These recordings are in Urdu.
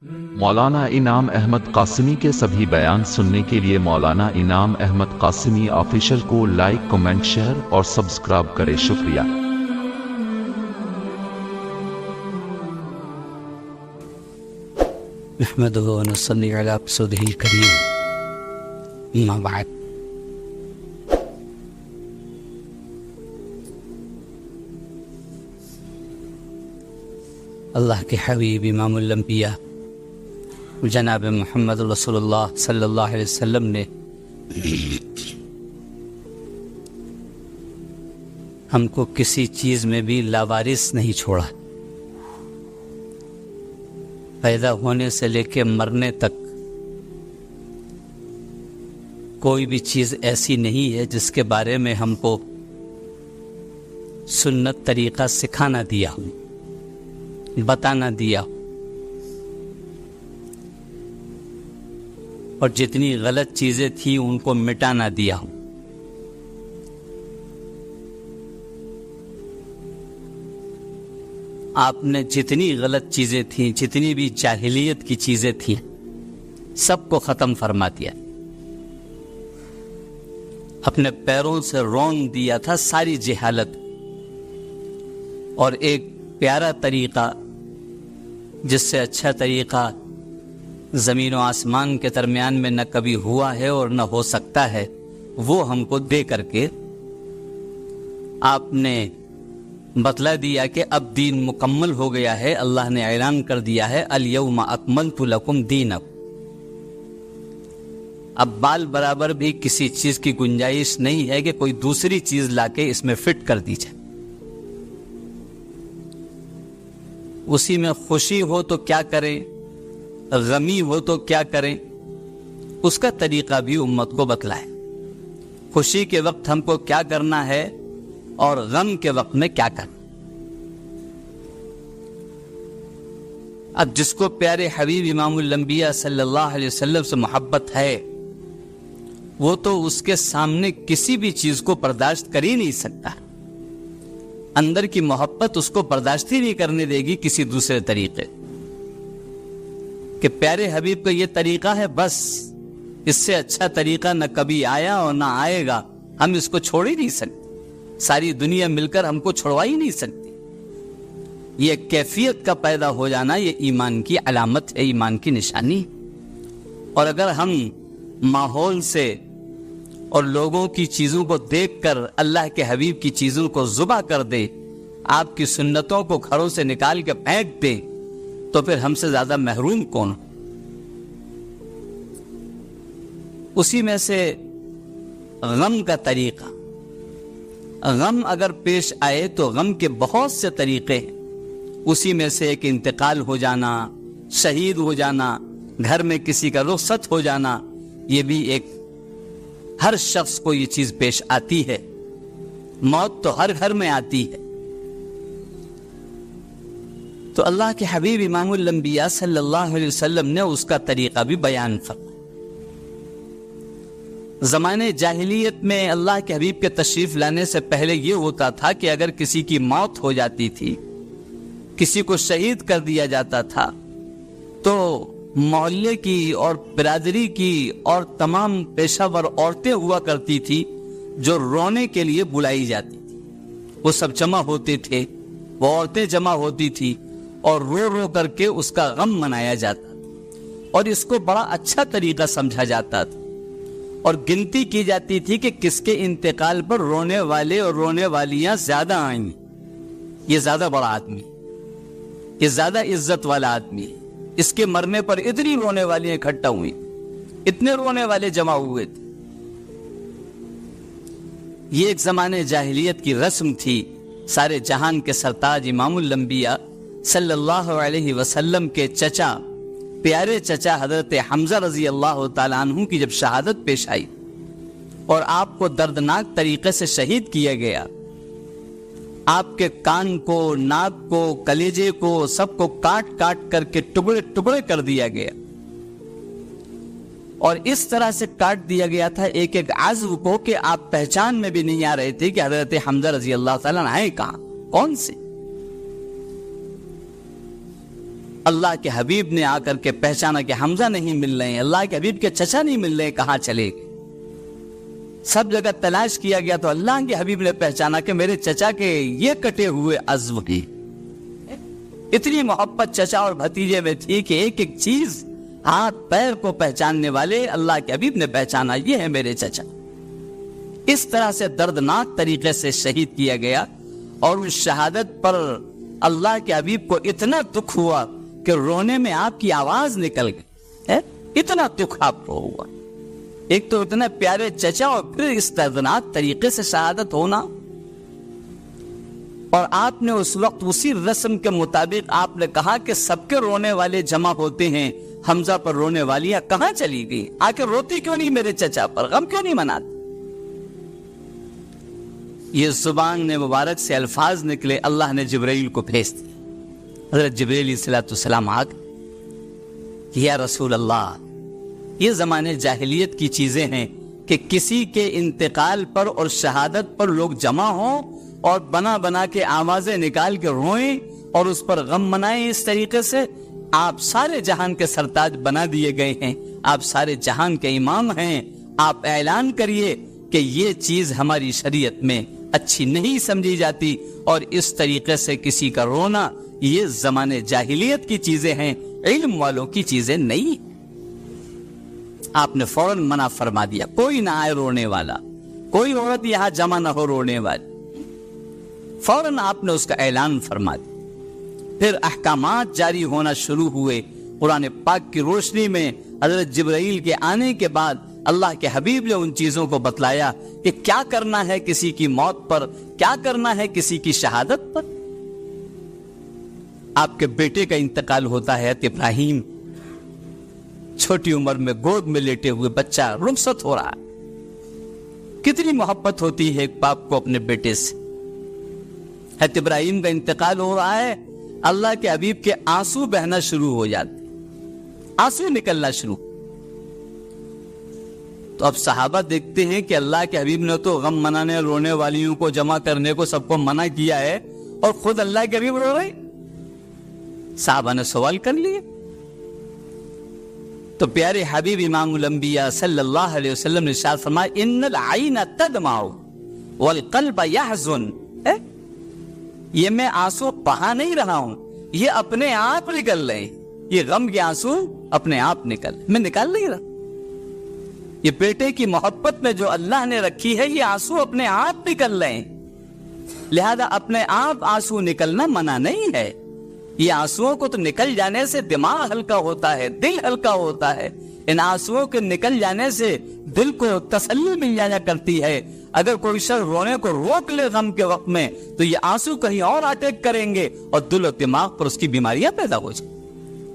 مولانا انعام احمد قاسمی کے سبھی بیان سننے کے لیے مولانا انعام احمد قاسمی آفیشل کو لائک، کمنٹ، شیئر اور سبسکرائب کریں۔ شکریہ۔ نحمده ونصلي على رسوله الكريم، اما بعد۔ اللہ کے حبیب امام الانبیاء جناب محمد رسول اللہ صلی اللہ علیہ وسلم نے ہم کو کسی چیز میں بھی لاوارث نہیں چھوڑا۔ پیدا ہونے سے لے کے مرنے تک کوئی بھی چیز ایسی نہیں ہے جس کے بارے میں ہم کو سنت طریقہ سکھانا دیا ہو، بتانا دیا ہو، اور جتنی غلط چیزیں تھیں ان کو مٹانا دیا ہو۔ آپ نے جتنی غلط چیزیں تھیں، جتنی بھی جاہلیت کی چیزیں تھیں، سب کو ختم فرما دیا۔ اپنے پیروں سے رون دیا تھا ساری جہالت، اور ایک پیارا طریقہ جس سے اچھا طریقہ زمین و آسمان کے درمیان میں نہ کبھی ہوا ہے اور نہ ہو سکتا ہے، وہ ہم کو دے کر کے آپ نے بتلا دیا کہ اب دین مکمل ہو گیا ہے۔ اللہ نے اعلان کر دیا ہے الیوم اکملت لکم دینکم۔ اب بال برابر بھی کسی چیز کی گنجائش نہیں ہے کہ کوئی دوسری چیز لا کے اس میں فٹ کر دی جائے۔ اسی میں خوشی ہو تو کیا کریں، غمی ہو تو کیا کریں، اس کا طریقہ بھی امت کو بتلائے۔ خوشی کے وقت ہم کو کیا کرنا ہے اور غم کے وقت میں کیا کرنا۔ اب جس کو پیارے حبیب امام الانبیاء صلی اللہ علیہ وسلم سے محبت ہے، وہ تو اس کے سامنے کسی بھی چیز کو برداشت کر ہی نہیں سکتا۔ اندر کی محبت اس کو برداشت ہی نہیں کرنے دے گی کسی دوسرے طریقے، کہ پیارے حبیب کا یہ طریقہ ہے، بس اس سے اچھا طریقہ نہ کبھی آیا اور نہ آئے گا۔ ہم اس کو چھوڑ ہی نہیں سکتے، ساری دنیا مل کر ہم کو چھوڑوا ہی نہیں سکتی۔ یہ کیفیت کا پیدا ہو جانا یہ ایمان کی علامت ہے، ایمان کی نشانی۔ اور اگر ہم ماحول سے اور لوگوں کی چیزوں کو دیکھ کر اللہ کے حبیب کی چیزوں کو ذبح کر دے، آپ کی سنتوں کو گھروں سے نکال کے پھینک دے، تو پھر ہم سے زیادہ محروم کون؟ اسی میں سے غم کا طریقہ، غم اگر پیش آئے تو غم کے بہت سے طریقے ہیں۔ اسی میں سے ایک انتقال ہو جانا، شہید ہو جانا، گھر میں کسی کا رخصت ہو جانا، یہ بھی ایک ہر شخص کو یہ چیز پیش آتی ہے۔ موت تو ہر گھر میں آتی ہے۔ تو اللہ کے حبیب امام الانبیاء صلی اللہ علیہ وسلم نے اس کا طریقہ بھی بیان فرمایا۔ زمانے جاہلیت میں اللہ کے حبیب کے تشریف لانے سے پہلے یہ ہوتا تھا کہ اگر کسی کی موت ہو جاتی تھی، کسی کو شہید کر دیا جاتا تھا، تو محلے کی اور برادری کی اور تمام پیشہ ور عورتیں ہوا کرتی تھی جو رونے کے لیے بلائی جاتی تھی۔ وہ سب جمع ہوتے تھے، وہ عورتیں جمع ہوتی تھی، اور رو رو کر کے اس کا غم منایا جاتا تھا، اور اس کو بڑا اچھا طریقہ سمجھا جاتا تھا، اور گنتی کی جاتی تھی کہ کس کے انتقال پر رونے والے اور رونے والیاں زیادہ آئیں، یہ زیادہ بڑا آدمی، یہ زیادہ عزت والا آدمی ہے، اس کے مرنے پر اتنی رونے والیاں اکٹھا ہوئی، اتنے رونے والے جمع ہوئے تھے۔ یہ ایک زمانے جاہلیت کی رسم تھی۔ سارے جہان کے سرتاج امام الانبیاء صلی اللہ علیہ وسلم کے چچا، پیارے چچا حضرت حمزہ رضی اللہ تعالیٰ عنہ کی جب شہادت پیش آئی اور آپ کو دردناک طریقے سے شہید کیا گیا، آپ کے کان کو، ناک کو، کلیجے کو، سب کو کاٹ کاٹ کر کے ٹکڑے ٹکڑے کر دیا گیا، اور اس طرح سے کاٹ دیا گیا تھا ایک ایک عضو کو کہ آپ پہچان میں بھی نہیں آ رہے تھے کہ حضرت حمزہ رضی اللہ تعالیٰ عنہ ہیں کہاں، کون سے۔ اللہ کے حبیب نے آ کر کے پہچانا کہ حمزہ نہیں مل رہے ہیں، اللہ کے حبیب کے چچا نہیں مل رہے ہیں، کہاں چلے گئے؟ سب جگہ تلاش کیا گیا تو اللہ کے حبیب نے پہچانا کہ میرے چچا کے یہ کٹے ہوئے عزو کی اتنی محبت چچا اور بھتیجے میں تھی کہ ایک ایک چیز ہاتھ پیر کو پہچاننے والے اللہ کے حبیب نے پہچانا، یہ ہے میرے چچا۔ اس طرح سے دردناک طریقے سے شہید کیا گیا، اور اس شہادت پر اللہ کے حبیب کو اتنا دکھ ہوا کہ رونے میں آپ کی آواز نکل گئی، اتنا دکھ آپ کو ہوا۔ ایک تو اتنے پیارے چچا اور پھر اس دردناک طریقے سے شہادت ہونا، اور آپ نے اس وقت اسی رسم کے مطابق آپ نے کہا کہ سب کے رونے والے جمع ہوتے ہیں، حمزہ پر رونے والیاں کہاں چلی گئی؟ آ کے روتی کیوں نہیں میرے چچا پر، غم کیوں نہیں مناتی؟ یہ زبان نے مبارک سے الفاظ نکلے، اللہ نے جبرائیل کو بھیج دیا۔ حضرت جبرائیل علیہ السلام آ گئے، یا رسول اللہ، یہ زمانے جاہلیت کی چیزیں ہیں کہ کسی کے انتقال پر اور شہادت پر لوگ جمع ہوں اور بنا بنا کے آوازیں نکال کے روئیں اور اس پر غم منائیں۔ اس طریقے سے آپ سارے جہان کے سرتاج بنا دیے گئے ہیں، آپ سارے جہان کے امام ہیں، آپ اعلان کریے کہ یہ چیز ہماری شریعت میں اچھی نہیں سمجھی جاتی، اور اس طریقے سے کسی کا رونا یہ زمانے جاہلیت کی چیزیں ہیں، علم والوں کی چیزیں نہیں۔ آپ نے فوراً منع فرما دیا، کوئی نہ آئے رونے والا، کوئی عورت یہاں جمع نہ ہو رونے والی، فوراً آپ نے اس کا اعلان فرما دیا۔ پھر احکامات جاری ہونا شروع ہوئے قرآن پاک کی روشنی میں۔ حضرت جبرائیل کے آنے کے بعد اللہ کے حبیب نے ان چیزوں کو بتلایا کہ کیا کرنا ہے کسی کی موت پر، کیا کرنا ہے کسی کی شہادت پر۔ آپ کے بیٹے کا انتقال ہوتا ہے، ابراہیم چھوٹی عمر میں گود میں لیٹے ہوئے بچہ رخصت ہو رہا ہے۔ کتنی محبت ہوتی ہے ایک باپ کو اپنے بیٹے سے۔ حضرت ابراہیم کا انتقال ہو رہا ہے، اللہ کے حبیب کے آنسو بہنا شروع ہو جاتے، آنسو نکلنا شروع۔ تو اب صحابہ دیکھتے ہیں کہ اللہ کے حبیب نے تو غم منانے، رونے والیوں کو جمع کرنے کو سب کو منع کیا ہے، اور خود اللہ کے حبیب رو رہے۔ صحابہ نے سوال کر لیے تو پیارے حبیب امام الانبیاء صلی اللہ علیہ وسلم نے ارشاد فرمایا، ان العین تدمع والقلب یحزن، یہ میں آنسو بہا نہیں رہا ہوں، یہ اپنے آپ نکل رہے، یہ غم کے آنسو اپنے آپ نکل، میں نکال نہیں رہا۔ یہ بیٹے کی محبت میں جو اللہ نے رکھی ہے، یہ آنسو اپنے آپ نکل رہے ہیں، لہذا اپنے آپ آنسو نکلنا منع نہیں ہے۔ یہ آنسوؤں کو تو نکل جانے سے دماغ ہلکا ہوتا ہے، دل ہلکا ہوتا ہے، ان آنسوؤں کے نکل جانے سے دل کو تسلی مل جایا کرتی ہے۔ اگر کوئی شخص رونے کو روک لے غم کے وقت میں تو یہ آنسو کہیں اور اٹیک کریں گے اور دل و دماغ پر اس کی بیماریاں پیدا ہو جائیں۔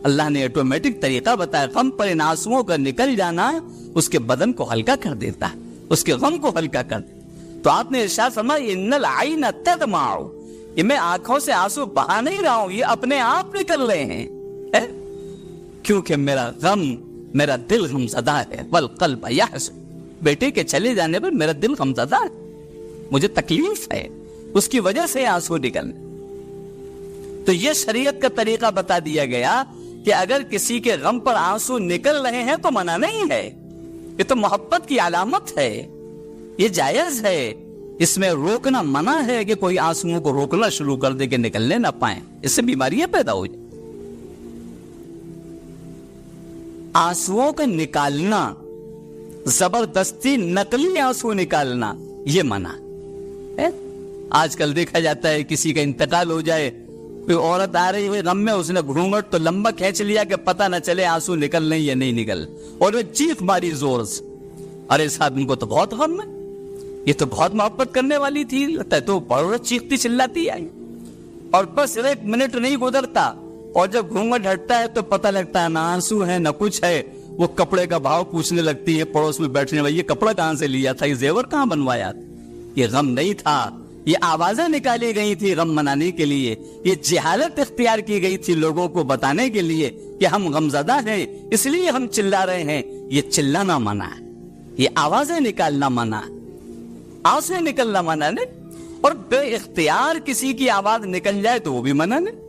اللہ نے آٹومیٹک طریقہ بتایا، غم پر ان آنسوؤں کا نکل جانا اس کے بدن کو ہلکا کر دیتا ہے، اس کے غم کو ہلکا کر دیتا۔ تو آپ نے ارشاد فرمایا، ان العین تدمع، یہ میں آنکھوں سے آنسو بہا نہیں رہا ہوں، یہ اپنے آپ نکل رہے ہیں، کیونکہ میرا غم، میرا دل غمزدہ ہے۔ والقلب یحزن، بیٹے کے چلے جانے پر میرا دل غمزدہ ہے، مجھے تکلیف ہے، اس کی وجہ سے آنسو نکلنے۔ تو یہ شریعت کا طریقہ بتا دیا گیا کہ اگر کسی کے غم پر آنسو نکل رہے ہیں تو منع نہیں ہے، یہ تو محبت کی علامت ہے، یہ جائز ہے۔ اس میں روکنا منع ہے کہ کوئی آنسوؤں کو روکنا شروع کر دے کہ نکلنے نہ پائیں، اس سے بیماریاں پیدا ہو جائیں۔ آنسوؤں کا نکالنا، زبردستی نقلی آنسو نکالنا، یہ منع ہے۔ آج کل دیکھا جاتا ہے کسی کا انتقال ہو جائے، کوئی عورت آ رہی ہوئی غم میں، اس نے گھونگھٹ تو لمبا کھینچ لیا کہ پتہ نہ چلے آنسو نکل نہیں یا نہیں نکل، اور وہ چیخ ماری زور سے، ارے صاحب ان کو تو بہت غم ہے، یہ تو بہت محبت کرنے والی تھی، لگتا ہے تو عورت چیختی چلاتی آئی، اور بس 1 منٹ نہیں گزرتا اور جب گھونگھٹ ہٹتا ہے تو پتہ لگتا ہے نہ آنسو ہے نہ کچھ ہے۔ وہ کپڑے کا بھاؤ پوچھنے لگتی ہے پڑوس میں بیٹھنے والی، یہ کپڑا کہاں سے لیا تھا، یہ زیور کہاں بنوایا تھا؟ یہ غم نہیں تھا، یہ آوازیں نکالی گئی تھی غم منانے کے لیے، یہ جہالت اختیار کی گئی تھی لوگوں کو بتانے کے لیے کہ ہم غمزدہ ہیں اس لیے ہم چلا رہے ہیں۔ یہ چلانا منع ہے، یہ آوازیں نکالنا منع ہے، آنسو نکلنا منع نہیں، اور بے اختیار کسی کی آواز نکل جائے تو وہ بھی منع نہیں۔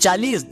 40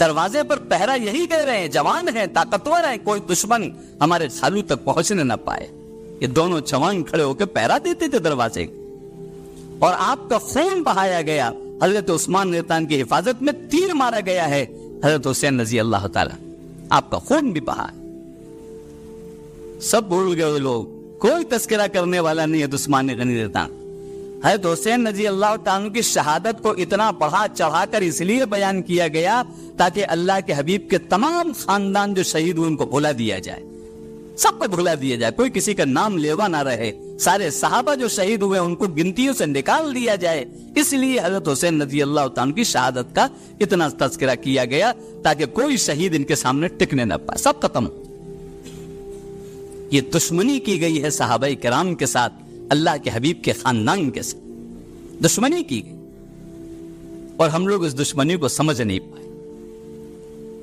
دروازے پر پہرا یہی کہہ رہے ہیں، جوان ہیں، طاقتور ہیں، کوئی دشمن ہمارے خالو تک پہنچنے نہ پائے. یہ دونوں جوان کھڑے ہو کے پہرا دیتے تھے دروازے. اور آپ کا خون بہایا گیا. حضرت عثمان نیتان کی حفاظت میں تیر مارا گیا ہے حضرت حسین رضی اللہ تعالی. آپ کا خون بھی بہا. سب بھول گئے وہ لوگ، کوئی تذکرہ کرنے والا نہیں ہے عثمان غنی نیتان. حضرت حسین رضی اللہ تعالیٰ کی شہادت کو اتنا بڑھا چڑھا کر اس لیے بیان کیا گیا تاکہ اللہ کے حبیب کے تمام خاندان جو شہید ہوئے ان کو بھلا دیا جائے، سب کو بھلا دیا جائے، کوئی کسی کا نام لیوا نہ رہے. سارے صحابہ جو شہید ہوئے ان کو گنتیوں سے نکال دیا جائے. اس لیے حضرت حسین رضی اللہ تعالیٰ کی شہادت کا اتنا تذکرہ کیا گیا تاکہ کوئی شہید ان کے سامنے ٹکنے نہ پائے، سب ختم. یہ دشمنی کی گئی ہے صحابہ کرام کے ساتھ، اللہ کے حبیب کے خاندان کے ساتھ دشمنی کی گئی، اور ہم لوگ اس دشمنی کو سمجھ نہیں پائے.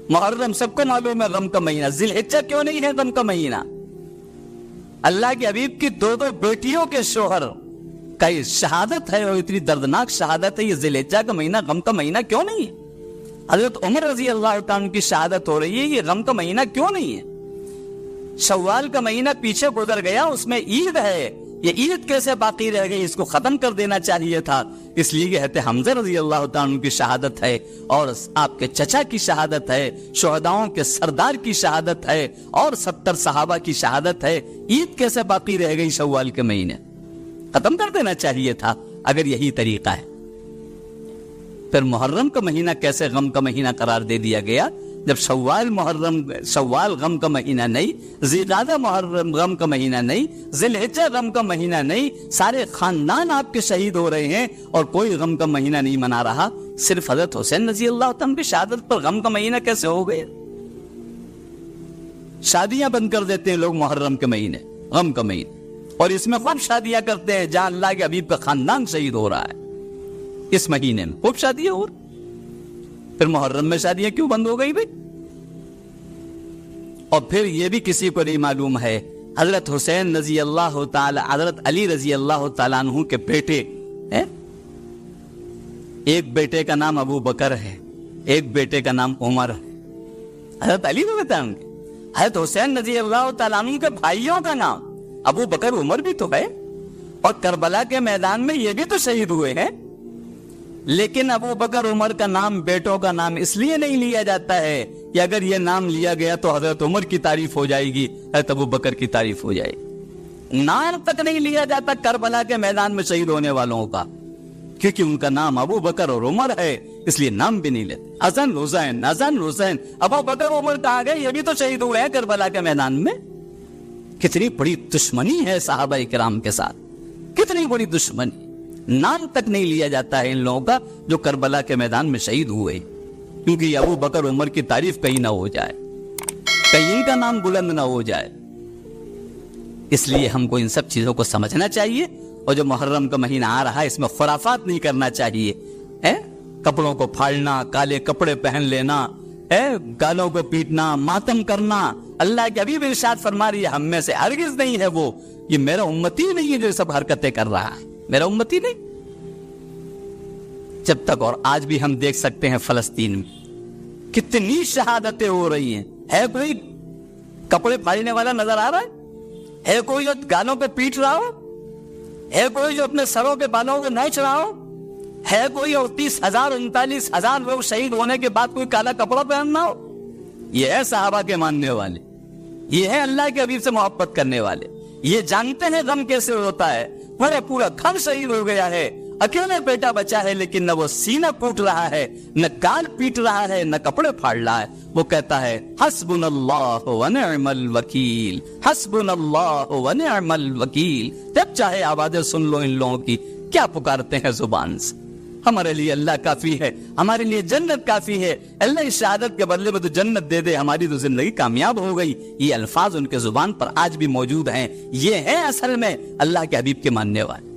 محرم سب کو معلوم ہے غم کا مہینہ. ذی الحجہ کیوں نہیں ہے غم کا مہینہ؟ اللہ کے حبیب کی دو بیٹیوں کے شوہر کا یہ شہادت ہے اور اتنی دردناک شہادت ہے. یہ ذی الحجہ کا مہینہ غم کا مہینہ کیوں نہیں ہے؟ حضرت عمر رضی اللہ تعالیٰ کی شہادت ہو رہی ہے، یہ غم کا مہینہ کیوں نہیں ہے؟ شوال کا مہینہ پیچھے گزر گیا، اس میں عید ہے، یہ عید کیسے باقی رہ گئی؟ اس کو ختم کر دینا چاہیے تھا. اس لیے کہتے حمزہ رضی اللہ تعالیٰ کی شہادت ہے، اور آپ کے چچا کی شہادت ہے، شہداؤں کے سردار کی شہادت ہے، اور 70 صحابہ کی شہادت ہے. عید کیسے باقی رہ گئی شوال کے مہینے؟ ختم کر دینا چاہیے تھا اگر یہی طریقہ ہے. پھر محرم کا مہینہ کیسے غم کا مہینہ قرار دے دیا گیا جب شوال غم کا مہینہ نہیں، ذی القعدہ محرم غم کا مہینہ نہیں، ذی الحجہ غم کا مہینہ نہیں، سارے خاندان آپ کے شہید ہو رہے ہیں اور کوئی غم کا مہینہ نہیں منا رہا. صرف حضرت حسین رضی اللہ عنہ کی شہادت پر غم کا مہینہ کیسے ہو گئے؟ شادیاں بند کر دیتے ہیں لوگ محرم کے مہینے، غم کا مہینے، اور اس میں خوب شادیاں کرتے ہیں جہاں اللہ کے حبیب کا خاندان شہید ہو رہا ہے. اس مہینے میں خوب شادیاں ہو رہی، پھر محرم میں شادیاں کیوں بند ہو گئی بھائی؟ اور پھر یہ بھی کسی کو نہیں معلوم ہے حضرت حسین رضی اللہ تعالی، حضرت علی رضی اللہ تعالیٰ عنہ کے بیٹے ہیں. ایک بیٹے کا نام ابو بکر ہے، ایک بیٹے کا نام عمر ہے. حضرت علی کو بتائیں گے، حضرت حسین رضی اللہ تعالیٰ عنہ کے بھائیوں کا نام ابو بکر عمر بھی تو ہے، اور کربلا کے میدان میں یہ بھی تو شہید ہوئے ہیں. لیکن ابو بکر عمر کا نام، بیٹوں کا نام اس لیے نہیں لیا جاتا ہے کہ اگر یہ نام لیا گیا تو حضرت عمر کی تعریف ہو جائے گی، حضرت ابو بکر کی تعریف ہو جائے گی. نام تک نہیں لیا جاتا کربلا کے میدان میں شہید ہونے والوں کا، کیونکہ ان کا نام ابو بکر اور عمر ہے، اس لیے نام بھی نہیں لیتے. حسن حسین ابو بکر عمر کہاں گئے؟ یہ بھی تو شہید ہوئے ہیں کربلا کے میدان میں. کتنی بڑی دشمنی ہے صحابہ کرام کے ساتھ، کتنی بڑی دشمنی. نام تک نہیں لیا جاتا ہے ان لوگوں کا جو کربلا کے میدان میں شہید ہوئے، کیونکہ ابو بکر عمر کی تعریف کہیں نہ ہو جائے، کہیں کا نام بلند نہ ہو جائے. اس لیے ہم کو ان سب چیزوں کو سمجھنا چاہیے. اور جو محرم کا مہینہ آ رہا ہے اس میں خرافات نہیں کرنا چاہیے. کپڑوں کو پھاڑنا، کالے کپڑے پہن لینا، گالوں کو پیٹنا، ماتم کرنا. اللہ کے حبیب ارشاد فرما رہی ہے ہم میں سے ہرگز نہیں ہے وہ، یہ میرا امتی نہیں ہے جو سب حرکتیں کر رہا ہے، میرا امتی نہیں. جب تک، اور آج بھی ہم دیکھ سکتے ہیں فلسطین میں کتنی شہادتیں ہو رہی ہیں. ہے کوئی کپڑے پھاڑنے والا نظر آ رہا ہے کوئی جو گالوں پہ پیٹ رہا ہو؟ ہے کوئی جو اپنے سروں کے بالوں کو نوچ رہا ہو؟ ہے کوئی 30,000 39,000 لوگ شہید ہونے کے بعد کوئی کالا کپڑا پہننا ہو؟ یہ ہے صحابہ کے ماننے والے، یہ ہے اللہ کے حبیب سے محبت کرنے والے. یہ جانتے ہیں غم کیسے ہوتا ہے. پورا گھر شہید ہو گیا ہے، اکیلے بیٹا بچا ہے، لیکن نہ وہ سینہ پوٹ رہا ہے، نہ گال پیٹ رہا ہے، نہ کپڑے پھاڑ رہا ہے. وہ کہتا ہے حسبنا اللہ ونعم الوکیل، حسبنا اللہ ونعم الوکیل. جب چاہے آوازیں سن لو ان لوگوں کی کیا پکارتے ہیں زبان سے. ہمارے لیے اللہ کافی ہے، ہمارے لیے جنت کافی ہے. اللہ اس شہادت کے بدلے میں تو جنت دے دے، ہماری تو زندگی کامیاب ہو گئی. یہ الفاظ ان کے زبان پر آج بھی موجود ہیں. یہ ہے اصل میں اللہ کے حبیب کے ماننے والے.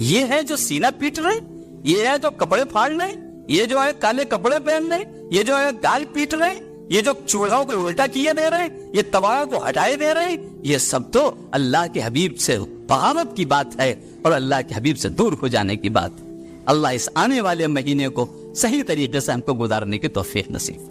یہ ہے جو سینہ پیٹ رہے، یہ ہے جو کپڑے پھاڑ رہے، یہ جو ہے کالے کپڑے پہن رہے، یہ جو ہے گال پیٹ رہے، یہ جو چولہوں کو الٹا کیے دے رہے، یہ تواؤں کو ہٹائے دے رہے. یہ سب تو اللہ کے حبیب سے بغاوت کی بات ہے اور اللہ کے حبیب سے دور ہو جانے کی بات ہے. اللہ اس آنے والے مہینے کو صحیح طریقے سے ہم کو گزارنے کی توفیق نصیب